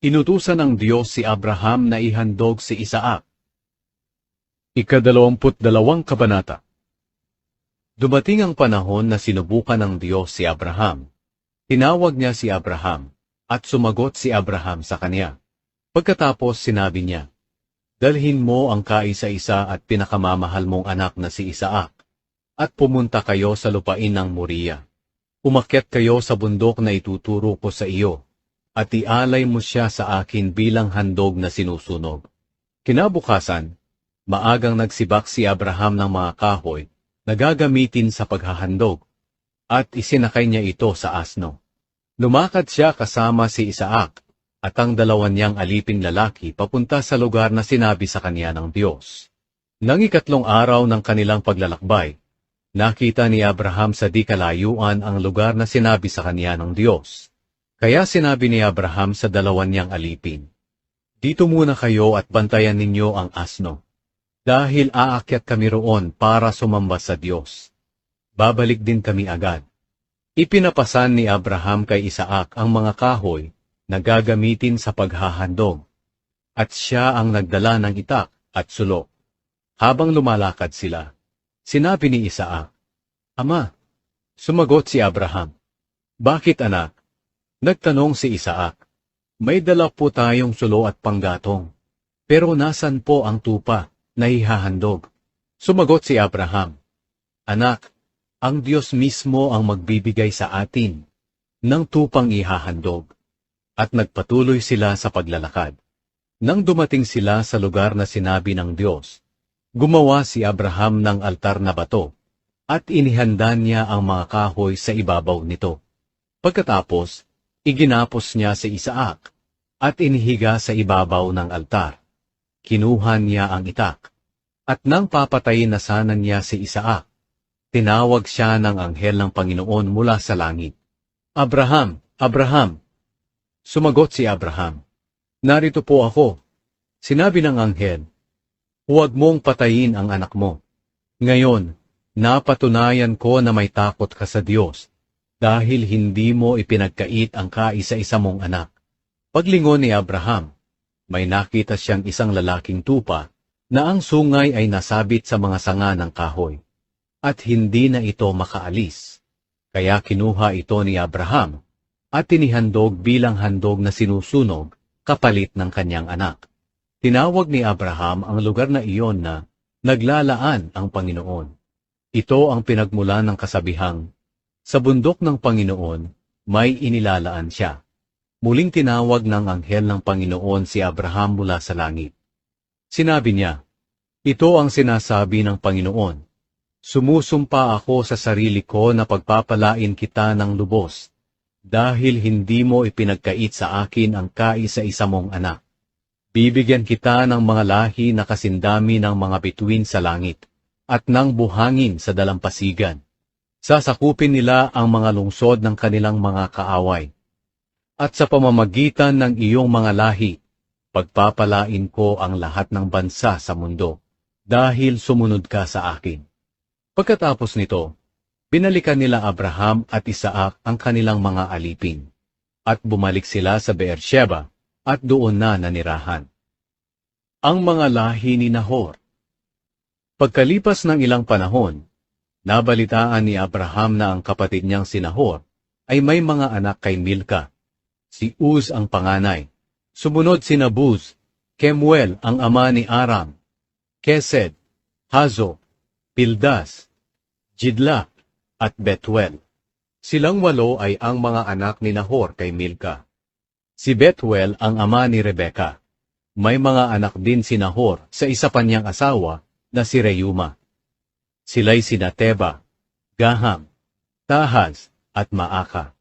Inutusan ng Diyos si Abraham na ihandog si Isaac. Ika-22 kabanata. Dumating ang panahon na sinubukan ng Diyos si Abraham. Tinawag niya si Abraham, at sumagot si Abraham sa kanya. Pagkatapos sinabi niya, "Dalhin mo ang kaisa-isa at pinakamamahal mong anak na si Isaac, at pumunta kayo sa lupain ng Moriah. Umakyat kayo sa bundok na ituturo ko sa iyo, at ialay mo siya sa akin bilang handog na sinusunog." Kinabukasan, maagang nagsibak si Abraham ng mga kahoy na gagamitin sa paghahandog, at isinakay niya ito sa asno. Lumakad siya kasama si Isaac at ang dalawa niyang aliping lalaki papunta sa lugar na sinabi sa kanya ng Diyos. Nang ikatlong araw ng kanilang paglalakbay, nakita ni Abraham sa di kalayuan ang lugar na sinabi sa kanya ng Diyos. Kaya sinabi ni Abraham sa dalawa niyang alipin, "Dito muna kayo at bantayan ninyo ang asno, dahil aakyat kami roon para sumamba sa Diyos. Babalik din kami agad." Ipinapasan ni Abraham kay Isaac ang mga kahoy na gagamitin sa paghahandog, at siya ang nagdala ng itak at sulok. Habang lumalakad sila, sinabi ni Isaac, "Ama." Sumagot si Abraham, "Bakit, anak?" Nagtanong si Isaac, "May dala po tayong sulo at panggatong, pero nasan po ang tupa na ihahandog?" Sumagot si Abraham, "Anak, ang Diyos mismo ang magbibigay sa atin ng tupang ihahandog." At nagpatuloy sila sa paglalakad. Nang dumating sila sa lugar na sinabi ng Diyos, gumawa si Abraham ng altar na bato, at inihanda niya ang mga kahoy sa ibabaw nito. Pagkatapos, iginapos niya si Isaac, at inihiga sa ibabaw ng altar. Kinuha niya ang itak, at nang papatayin na sana niya si Isaac, tinawag siya ng anghel ng Panginoon mula sa langit. "Abraham! Abraham!" Sumagot si Abraham, "Narito po ako." Sinabi ng anghel, "Huwag mong patayin ang anak mo. Ngayon, napatunayan ko na may takot ka sa Diyos, dahil hindi mo ipinagkait ang kaisa-isa mong anak." Paglingon ni Abraham, may nakita siyang isang lalaking tupa na ang sungay ay nasabit sa mga sanga ng kahoy, at hindi na ito makaalis. Kaya kinuha ito ni Abraham, at tinihandog bilang handog na sinusunog kapalit ng kanyang anak. Tinawag ni Abraham ang lugar na iyon na naglalaan ang Panginoon. Ito ang pinagmulan ng kasabihang, "Sa bundok ng Panginoon may inilalaan siya." Muling tinawag ng anghel ng Panginoon si Abraham mula sa langit. Sinabi niya, "Ito ang sinasabi ng Panginoon, Sumusumpa ako sa sarili ko na pagpapalain kita ng lubos, dahil hindi mo ipinagkait sa akin ang kaisa-isa mong anak. Bibigyan kita ng mga lahi na kasindami ng mga bituin sa langit, at ng buhangin sa dalampasigan. Sasakupin nila ang mga lungsod ng kanilang mga kaaway. At sa pamamagitan ng iyong mga lahi, pagpapalain ko ang lahat ng bansa sa mundo, dahil sumunod ka sa akin." Pagkatapos nito, binalikan nila Abraham at Isaac ang kanilang mga alipin, at bumalik sila sa Beersheba, at doon na nanirahan. Ang mga lahi ni Nahor. Pagkalipas ng ilang panahon, nabalitaan ni Abraham na ang kapatid niyang si Nahor ay may mga anak kay Milka. Si Uz ang panganay. Sumunod sina Buz, Kemuel ang ama ni Aram, Kesed, Hazo, Pildas, Jidlak, at Betuel. Silang 8 ay ang mga anak ni Nahor kay Milka. Si Betuel ang ama ni Rebeka. May mga anak din si Nahor sa isa pa niyang asawa na si Reuma. Sila'y sina Teba, Gaham, Tahaz, at Maaka.